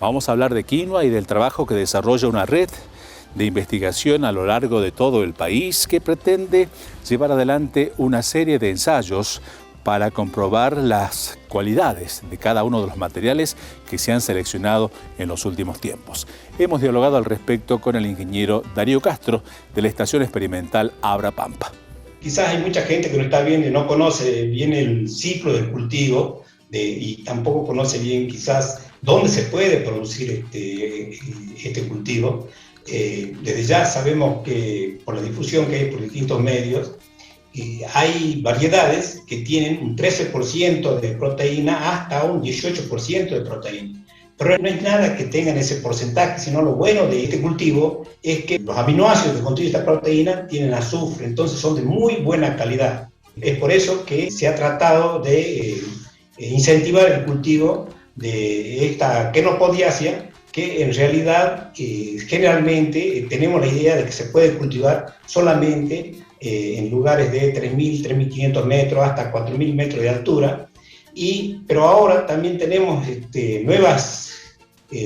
Vamos a hablar de quinoa y del trabajo que desarrolla una red de investigación a lo largo de todo el país que pretende llevar adelante una serie de ensayos para comprobar las cualidades de cada uno de los materiales que se han seleccionado en los últimos tiempos. Hemos dialogado al respecto con el ingeniero Darío Castro de la Estación Experimental Abra Pampa. Quizás hay mucha gente que no está viendo y no conoce bien el ciclo del cultivo y tampoco conoce bien quizás dónde se puede producir este cultivo. Desde ya sabemos que por la difusión que hay por distintos medios, hay variedades que tienen un 13% de proteína hasta un 18% de proteína. Pero no es nada que tengan ese porcentaje, sino lo bueno de este cultivo es que los aminoácidos que contienen esta proteína tienen azufre, entonces son de muy buena calidad. Es por eso que se ha tratado de incentivar el cultivo de esta quenopodiaceae, que en realidad generalmente tenemos la idea de que se puede cultivar solamente en lugares de 3.000, 3.500 metros hasta 4.000 metros de altura, pero ahora también tenemos nuevos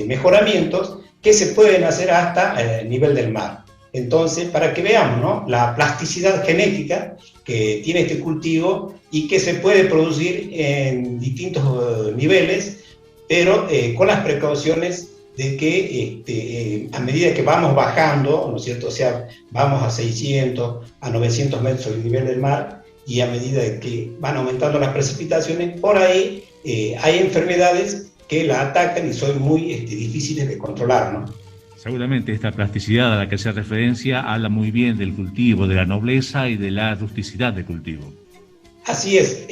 mejoramientos que se pueden hacer hasta el nivel del mar. Entonces, para que veamos, ¿no?, la plasticidad genética que tiene este cultivo y que se puede producir en distintos niveles, pero con las precauciones de que a medida que vamos bajando, ¿no es cierto?, o sea, vamos a 600, a 900 metros del nivel del mar, y a medida de que van aumentando las precipitaciones, por ahí hay enfermedades que la atacan y son muy difíciles de controlar, ¿no? Seguramente esta plasticidad a la que hace referencia habla muy bien del cultivo, de la nobleza y de la rusticidad del cultivo. Así es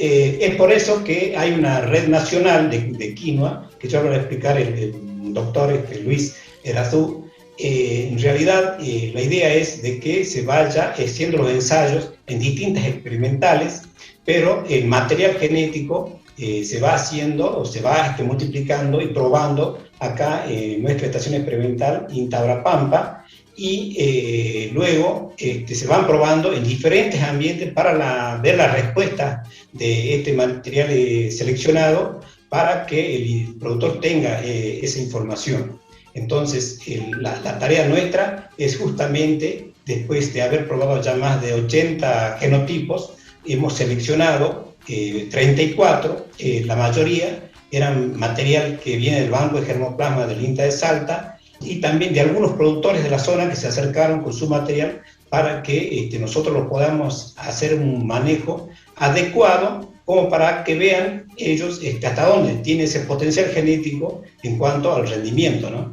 por eso que hay una red nacional de quinoa, que yo voy a explicar el doctor Luis Erazú. En realidad la idea es de que se vaya haciendo los ensayos en distintas experimentales, pero el material genético se va haciendo o se va multiplicando y probando acá en nuestra estación experimental INTA Abra Pampa, y luego se van probando en diferentes ambientes para ver la respuesta de este material seleccionado para que el productor tenga esa información. Entonces, la tarea nuestra es justamente, después de haber probado ya más de 80 genotipos, hemos seleccionado 34, la mayoría eran material que viene del Banco de Germoplasma del INTA de Salta, y también de algunos productores de la zona que se acercaron con su material para que nosotros lo podamos hacer un manejo adecuado, como para que vean ellos hasta dónde tiene ese potencial genético en cuanto al rendimiento, ¿no?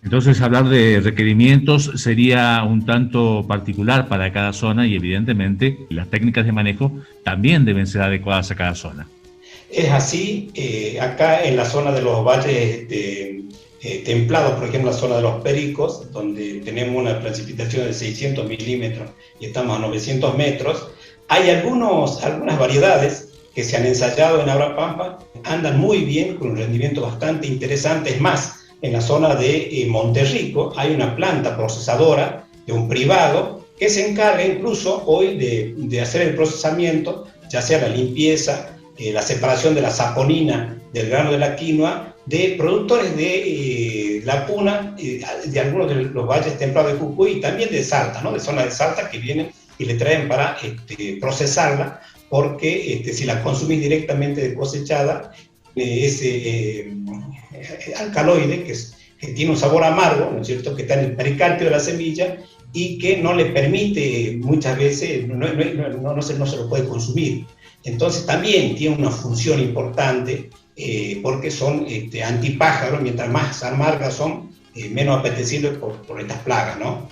Entonces, hablar de requerimientos sería un tanto particular para cada zona y, evidentemente, las técnicas de manejo también deben ser adecuadas a cada zona. Es así, acá en la zona de los valles templados, por ejemplo, la zona de los Pericos, donde tenemos una precipitación de 600 milímetros y estamos a 900 metros, hay algunas variedades que se han ensayado en Abra Pampa, andan muy bien, con un rendimiento bastante interesante. Es más, en la zona de Monterrico hay una planta procesadora de un privado que se encarga incluso hoy de hacer el procesamiento, ya sea la limpieza, la separación de la saponina del grano de la quinoa, de productores de la puna, de algunos de los valles templados de Jujuy y también de Salta, ¿no?, de zona de Salta, que vienen y le traen para procesarla, porque si la consumís directamente de cosechada, ese alcaloide que tiene un sabor amargo, ¿no es cierto?, que está en el pericarpio de la semilla y que no le permite muchas veces, no se lo puede consumir. Entonces también tiene una función importante porque son antipájaros, mientras más amargas son, menos apetecibles por estas plagas, ¿no?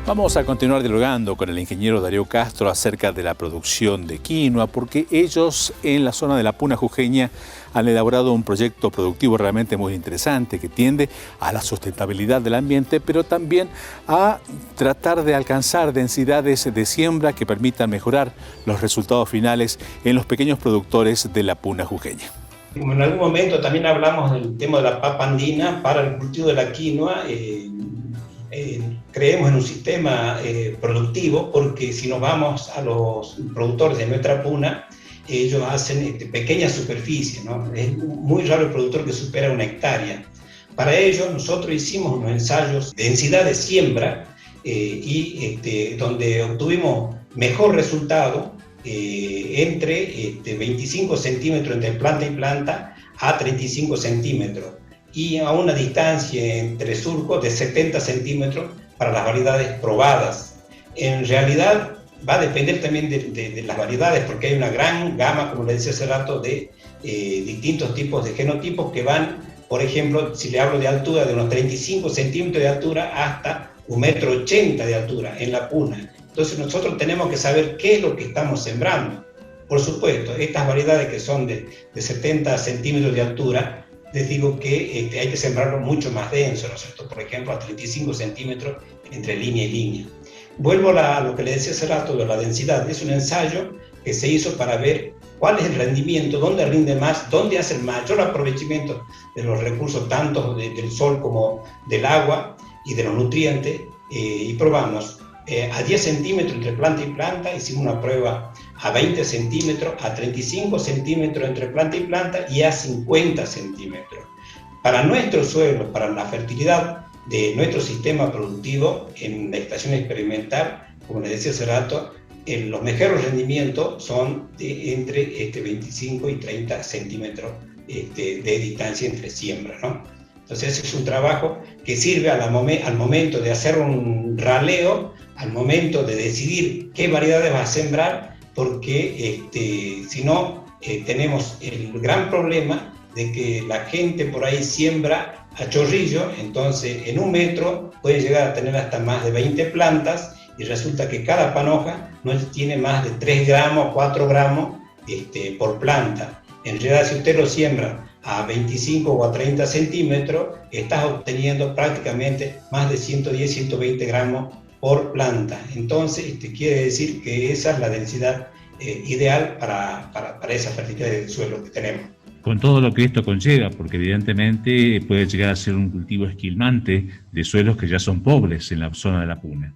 Vamos a continuar dialogando con el ingeniero Darío Castro acerca de la producción de quinoa, porque ellos en la zona de la Puna Jujeña han elaborado un proyecto productivo realmente muy interesante que tiende a la sustentabilidad del ambiente, pero también a tratar de alcanzar densidades de siembra que permitan mejorar los resultados finales en los pequeños productores de la Puna Jujeña. Como en algún momento también hablamos del tema de la papa andina para el cultivo de la quinoa, creemos en un sistema productivo, porque si nos vamos a los productores de nuestra puna, ellos hacen pequeñas superficies, ¿no? Es muy raro el productor que supera 1 hectárea. Para ello, nosotros hicimos unos ensayos de densidad de siembra donde obtuvimos mejor resultado entre 25 centímetros entre planta y planta a 35 centímetros y a una distancia entre surcos de 70 centímetros para las variedades probadas. En realidad va a depender también de las variedades, porque hay una gran gama, como le decía hace rato, de distintos tipos de genotipos que van, por ejemplo, si le hablo de altura, de unos 35 centímetros de altura hasta 1,80 m de altura en la puna. Entonces nosotros tenemos que saber qué es lo que estamos sembrando. Por supuesto, estas variedades que son de 70 centímetros de altura, les digo que hay que sembrarlo mucho más denso, ¿no es cierto? Por ejemplo, a 35 centímetros entre línea y línea. Vuelvo a lo que le decía hace rato de la densidad. Es un ensayo que se hizo para ver cuál es el rendimiento, dónde rinde más, dónde hace el mayor aprovechamiento de los recursos, tanto del sol como del agua y de los nutrientes, y probamos a 10 centímetros entre planta y planta, hicimos una prueba a 20 centímetros, a 35 centímetros entre planta y planta y a 50 centímetros. Para nuestro suelo, para la fertilidad de nuestro sistema productivo en la estación experimental, como les decía hace rato, los mejores rendimientos son entre 25 y 30 centímetros de distancia entre siembras, ¿no? Entonces es un trabajo que sirve al momento de hacer un raleo, al momento de decidir qué variedades va a sembrar, porque si no tenemos el gran problema de que la gente por ahí siembra a chorrillo, entonces en 1 metro puede llegar a tener hasta más de 20 plantas y resulta que cada panoja no tiene más de 3 gramos, 4 gramos por planta. En realidad, si usted lo siembra a 25 o a 30 centímetros, estás obteniendo prácticamente más de 110, 120 gramos por planta. Entonces, quiere decir que esa es la densidad ideal para esa fertilidad del suelo que tenemos. Con todo lo que esto conlleva, porque evidentemente puede llegar a ser un cultivo esquilmante de suelos que ya son pobres en la zona de la puna.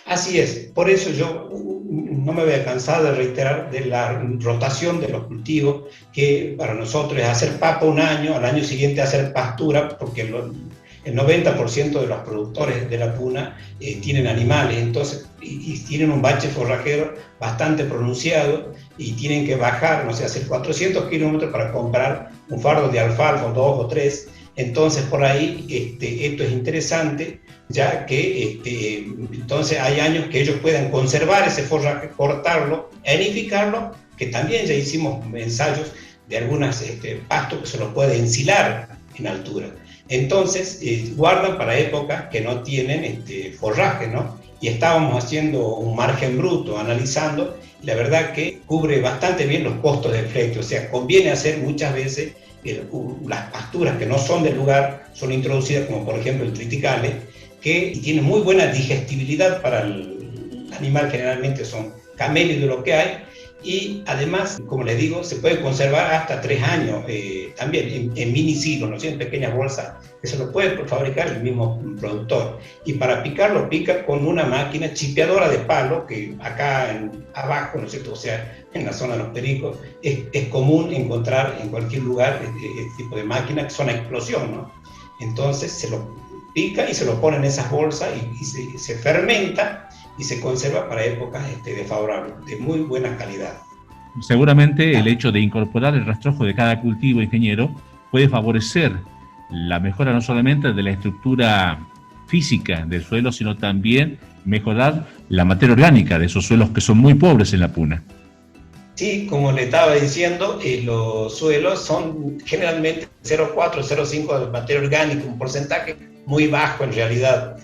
Así es, por eso yo no me voy a cansar de reiterar de la rotación de los cultivos, que para nosotros es hacer papa un año, al año siguiente hacer pastura, porque el 90% de los productores de la puna tienen animales, entonces, y tienen un bache forrajero bastante pronunciado y tienen que bajar, no sé, hacer 400 kilómetros para comprar un fardo de alfalfa, 2 o 3. Entonces, por ahí, esto es interesante, ya que entonces hay años que ellos puedan conservar ese forraje, cortarlo, enificarlo, que también ya hicimos ensayos de algunos pastos que se los puede ensilar en altura. Entonces, guardan para épocas que no tienen forraje, ¿no? Y estábamos haciendo un margen bruto, analizando, y la verdad que cubre bastante bien los costos de flete, o sea, conviene hacer muchas veces las pasturas que no son del lugar, son introducidas, como por ejemplo el triticale, que tiene muy buena digestibilidad para el animal, generalmente son camelios de lo que hay, y además, como les digo, se puede conservar hasta 3 años, también en mini silos, ¿no? En pequeñas bolsas, que se lo puede fabricar el mismo productor. Y para picarlo, pica con una máquina chipeadora de palo, que acá abajo, ¿no es cierto? O sea, en la zona de los pericos, es común encontrar en cualquier lugar este tipo de máquina que son a explosión, ¿no? Entonces se lo pica y se lo pone en esas bolsas y se fermenta y se conserva para épocas desfavorables, de muy buena calidad. Seguramente el hecho de incorporar el rastrojo de cada cultivo, ingeniero, puede favorecer la mejora no solamente de la estructura física del suelo, sino también mejorar la materia orgánica de esos suelos que son muy pobres en la puna. Sí, como le estaba diciendo, los suelos son generalmente 0,4, 0,5 de materia orgánica, un porcentaje muy bajo en realidad.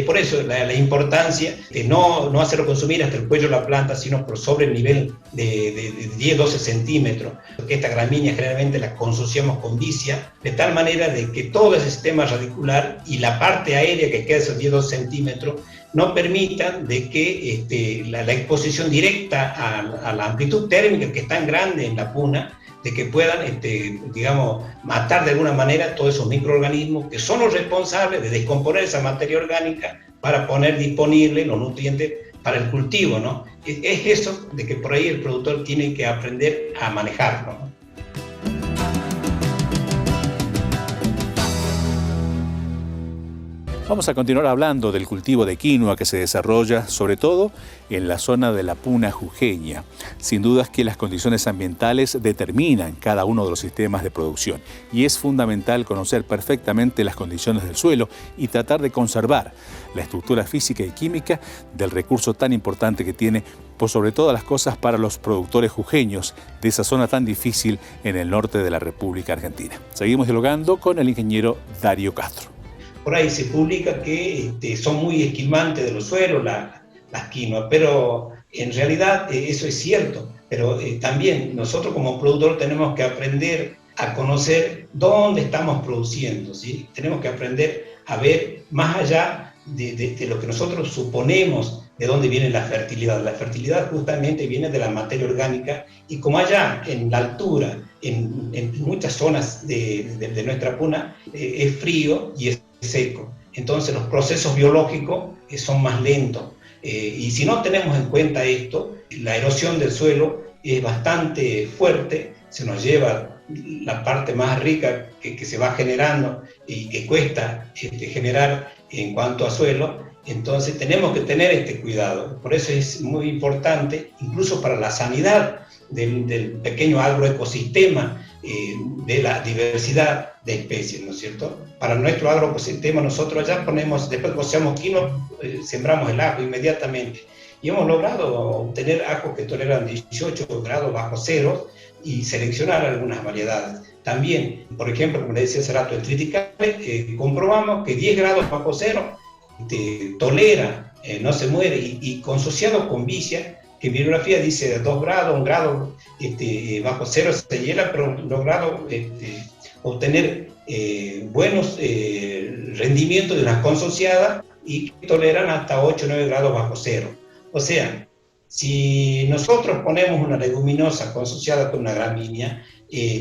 Por eso la importancia de no hacerlo consumir hasta el cuello de la planta, sino por sobre el nivel de 10-12 centímetros, porque esta gramínea generalmente la consociamos con vicia, de tal manera de que todo el sistema radicular y la parte aérea que queda esos 10-12 centímetros no permitan de que la exposición directa a la amplitud térmica, que es tan grande en la puna, de que puedan, digamos, matar de alguna manera todos esos microorganismos que son los responsables de descomponer esa materia orgánica para poner disponible los nutrientes para el cultivo, ¿no? Es eso de que por ahí el productor tiene que aprender a manejarlo, ¿no? Vamos a continuar hablando del cultivo de quinoa que se desarrolla sobre todo en la zona de la Puna Jujeña. Sin dudas que las condiciones ambientales determinan cada uno de los sistemas de producción y es fundamental conocer perfectamente las condiciones del suelo y tratar de conservar la estructura física y química del recurso tan importante que tiene, por sobre todas las cosas, para los productores jujeños de esa zona tan difícil en el norte de la República Argentina. Seguimos dialogando con el ingeniero Darío Castro. Por ahí se publica que son muy esquilmantes de los suelos las quinoas, pero en realidad eso es cierto. Pero también nosotros como productor tenemos que aprender a conocer dónde estamos produciendo, ¿sí? Tenemos que aprender a ver más allá de lo que nosotros suponemos de dónde viene la fertilidad. La fertilidad justamente viene de la materia orgánica y como allá en la altura, en muchas zonas de nuestra Puna, es frío y es seco. Entonces los procesos biológicos son más lentos. Y si no tenemos en cuenta esto, la erosión del suelo es bastante fuerte, se nos lleva la parte más rica que se va generando y que cuesta generar en cuanto a suelo. Entonces tenemos que tener este cuidado. Por eso es muy importante, incluso para la sanidad del pequeño agroecosistema, de la diversidad de especies, ¿no es cierto? Para nuestro agroecosistema nosotros allá ponemos, después que cosechamos quinoa, sembramos el ajo inmediatamente. Y hemos logrado obtener ajos que toleran 18 grados bajo cero y seleccionar algunas variedades. También, por ejemplo, como le decía hace rato, el triticale, comprobamos que 10 grados bajo cero tolera, no se muere, y consociado con vicia, que en bibliografía dice 2 grados, 1 grado bajo cero se hiela, pero han logrado obtener buenos rendimientos de las consociadas y que toleran hasta 8 o 9 grados bajo cero. O sea, si nosotros ponemos una leguminosa consociada con una gramínea,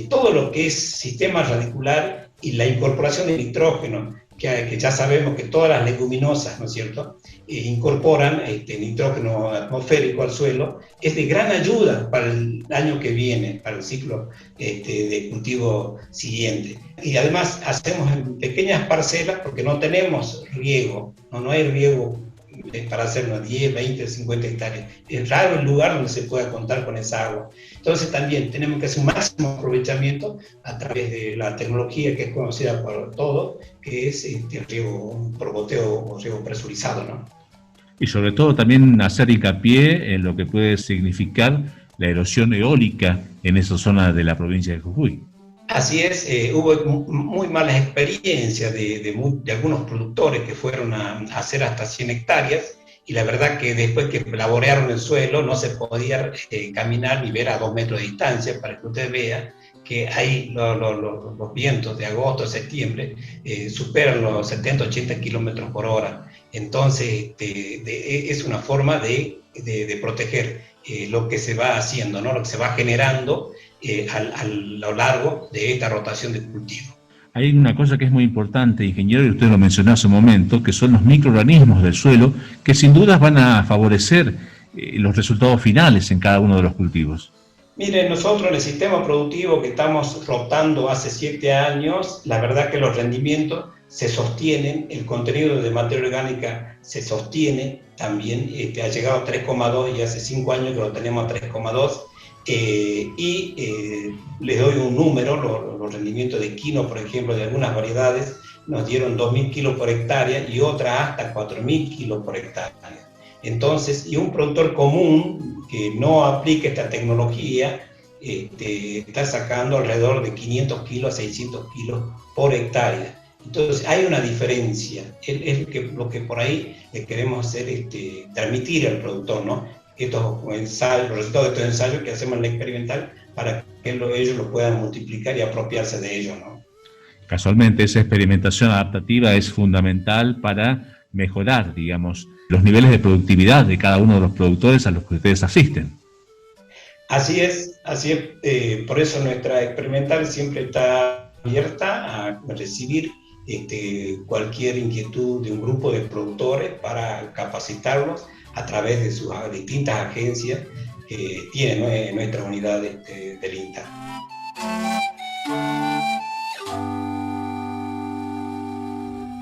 todo lo que es sistema radicular y la incorporación de nitrógeno, que ya sabemos que todas las leguminosas, ¿no es cierto?, incorporan nitrógeno atmosférico al suelo, es de gran ayuda para el año que viene, para el ciclo de cultivo siguiente. Y además hacemos en pequeñas parcelas porque no tenemos riego, no hay riego para hacer unos 10, 20, 50 hectáreas. Es raro el lugar donde se pueda contar con esa agua. Entonces también tenemos que hacer un máximo aprovechamiento a través de la tecnología que es conocida por todos, que es el riego por goteo o riego presurizado, ¿no? Y sobre todo también hacer hincapié en lo que puede significar la erosión eólica en esa zona de la provincia de Jujuy. Así es, hubo muy malas experiencias de algunos productores que fueron a hacer hasta 100 hectáreas y la verdad que después que laborearon el suelo no se podía caminar ni ver a 2 metros de distancia, para que usted vea que ahí los vientos de agosto a septiembre superan los 70-80 kilómetros por hora. Entonces es una forma de proteger lo que se va haciendo, ¿no? Lo que se va generando a lo largo de esta rotación de cultivo. Hay una cosa que es muy importante, ingeniero, y usted lo mencionó hace un momento, que son los microorganismos del suelo, que sin dudas van a favorecer los resultados finales en cada uno de los cultivos. Mire, nosotros en el sistema productivo que estamos rotando hace 7 años, la verdad que los rendimientos se sostienen, el contenido de materia orgánica se sostiene también, ha llegado a 3,2 y hace 5 años que lo tenemos a 3,2. Les doy un número, los rendimientos de quinoa, por ejemplo, de algunas variedades, nos dieron 2.000 kilos por hectárea y otras hasta 4.000 kilos por hectárea. Entonces, y un productor común que no aplique esta tecnología, está sacando alrededor de 500 kilos a 600 kilos por hectárea. Entonces, hay una diferencia, es lo que por ahí le queremos hacer, transmitir al productor, ¿no? Estos ensayos, los resultados de estos ensayos que hacemos en la experimental, para que ellos lo puedan multiplicar y apropiarse de ellos, ¿no? Casualmente, esa experimentación adaptativa es fundamental para mejorar, digamos, los niveles de productividad de cada uno de los productores a los que ustedes asisten. Así es, por eso nuestra experimental siempre está abierta a recibir cualquier inquietud de un grupo de productores para capacitarlos a través de sus distintas agencias que tiene nuestra unidad del INTA.